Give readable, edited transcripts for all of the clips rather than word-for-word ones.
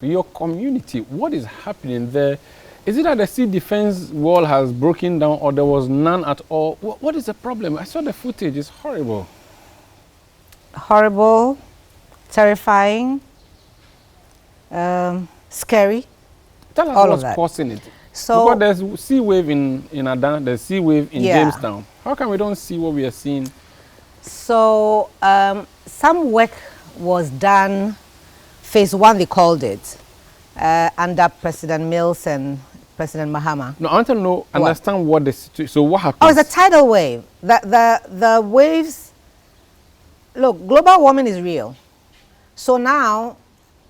Your community, what is happening there? Is it that the sea defense wall has broken down or there was none at all? What is the problem? I saw the footage, it's horrible. Horrible, terrifying, scary. Tell us all what's of that. causing it. So because there's sea wave in Adan, there's sea wave in Yeah. Jamestown. How come we don't see what we are seeing? So some work was done, phase one they called it, under President Mills and President Mahama. No, I want to know, understand what the situation, so what happened? Oh, it's a tidal wave. The waves, look, global warming is real. So now,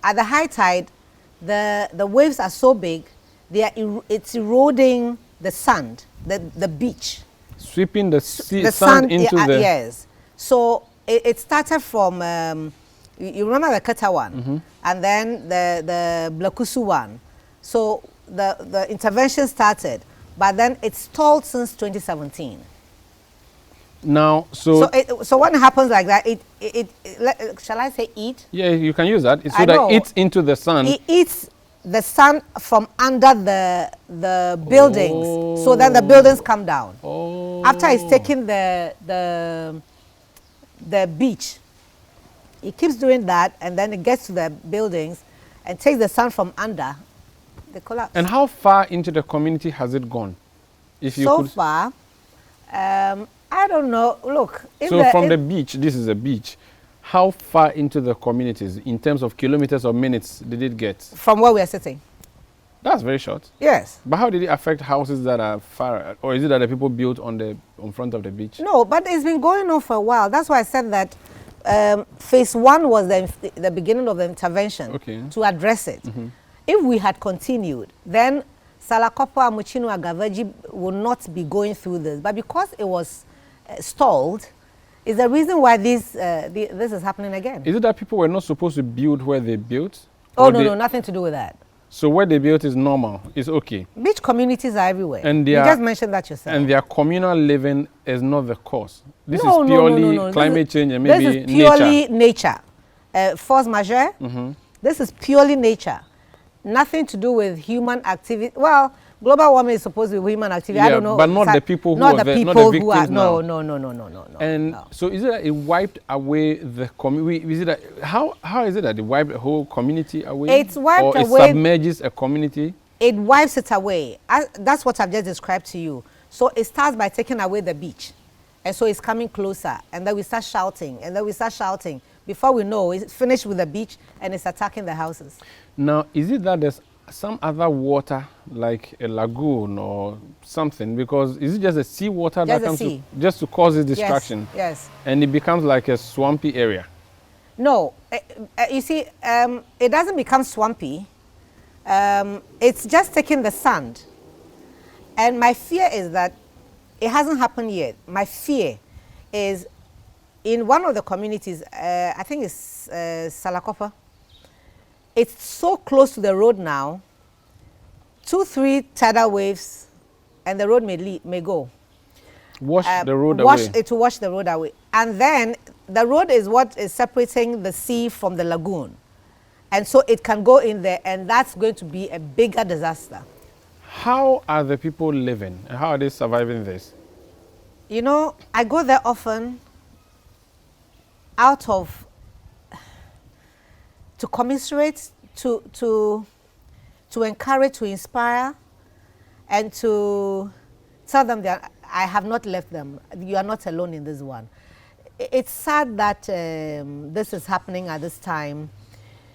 at the high tide, the waves are so big, it's eroding the sand, the beach. Sweeping the sand into the... Yes. So it started from, you remember the Ketu one, and then the Blakusu one. So the intervention started, but then it stalled since 2017. Now, so when it happens like that, shall I say eat? Yeah, you can use that. So that it eats into the sun. It eats the sun from under the buildings, so then the buildings come down. After it's taking the beach, it keeps doing that, and then it gets to the buildings and takes the sun from under. They collapse. And how far into the community has it gone? If you so could... far, I don't know. Look, so from the beach, this is a beach. How far into the communities, in terms of kilometers or minutes, did it get? From where we are sitting. That's very short. Yes. But how did it affect houses that are far, or is it that the people built on front of the beach? No, but it's been going on for a while. That's why I said that phase one was the beginning of the intervention to address it. If we had continued, then Salakopa, Muchino, and Gavaji would not be going through this. But because it was stalled, is the reason why this is happening again. Is it that people were not supposed to build where they built? Oh, no, nothing to do with that. So where they built is normal, it's okay? Beach communities are everywhere. And you just mentioned that yourself. And their communal living is not the cause. This is purely climate change and maybe nature. This is purely nature. Force majeure, this is purely nature. Nothing to do with human activity. Well, global warming is supposed to be human activity. I don't know. But not the people who are there, not the victims now. No. And so is it that it wiped away the community? Is it that, how is it that it wiped the whole community away? It's wiped away. Or it submerges a community? It wipes it away. That's what I've just described to you. So it starts by taking away the beach. And so it's coming closer. And then we start shouting. And then we start shouting. Before we know, it's finished with the beach and it's attacking the houses. Now, is it that there's some other water, like a lagoon or something? Because is it just a sea water that comes just to cause this destruction? Yes. And it becomes like a swampy area? No. You see, it doesn't become swampy. It's just taking the sand. And my fear is that it hasn't happened yet. My fear is in one of the communities, I think it's Salakopa. It's so close to the road now, 2-3 tidal waves, and the road may go. Wash the road away. To wash the road away. And then the road is what is separating the sea from the lagoon. And so it can go in there, and that's going to be a bigger disaster. How are the people living? And how are they surviving this? You know, I go there often out of to commiserate, to encourage, to inspire, and to tell them that I have not left them. You are not alone in this one. It's sad that this is happening at this time.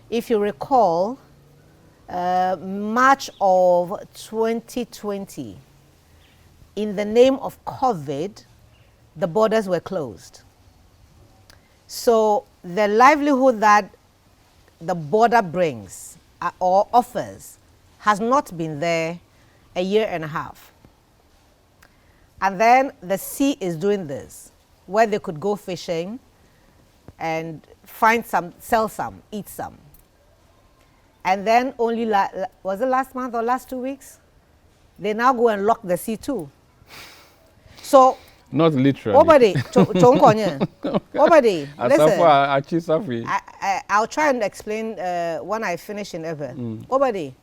If you recall, March of 2020, in the name of COVID, the borders were closed. So the livelihood that the border brings or offers has not been there a year and a half. And then the sea is doing this, where they could go fishing and find some, sell some, eat some. And then only, was it last month or last 2 weeks? They now go and lock the sea too. So Not literally. Obadi, Obadi, listen. I'll try and explain when I finish in ever. Obadi,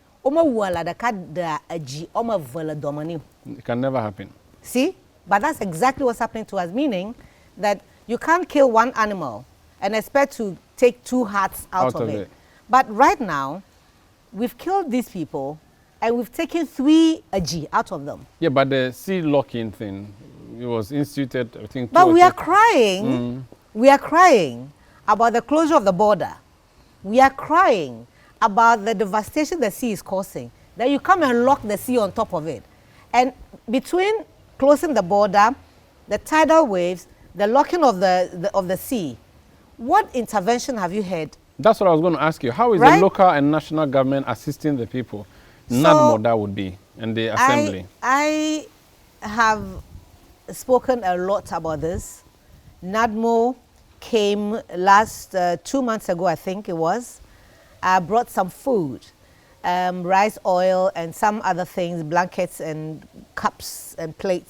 it can never happen. See? But that's exactly what's happening to us, meaning that you can't kill one animal and expect to take two hearts out of it. But right now, we've killed these people and we've taken 3 aji out of them. Yeah, but the sea locking thing, it was instituted, I think. But we are crying. We are crying about the closure of the border. We are crying about the devastation the sea is causing. That you come and lock the sea on top of it. And between closing the border, the tidal waves, the locking of the sea, what intervention have you had? That's what I was going to ask you. How is the local and national government assisting the people? NADMO, that would be, and the assembly. I have spoken a lot about this. NADMO came last 2 months ago, I think it was. Brought some food, rice oil and some other things, blankets and cups and plates.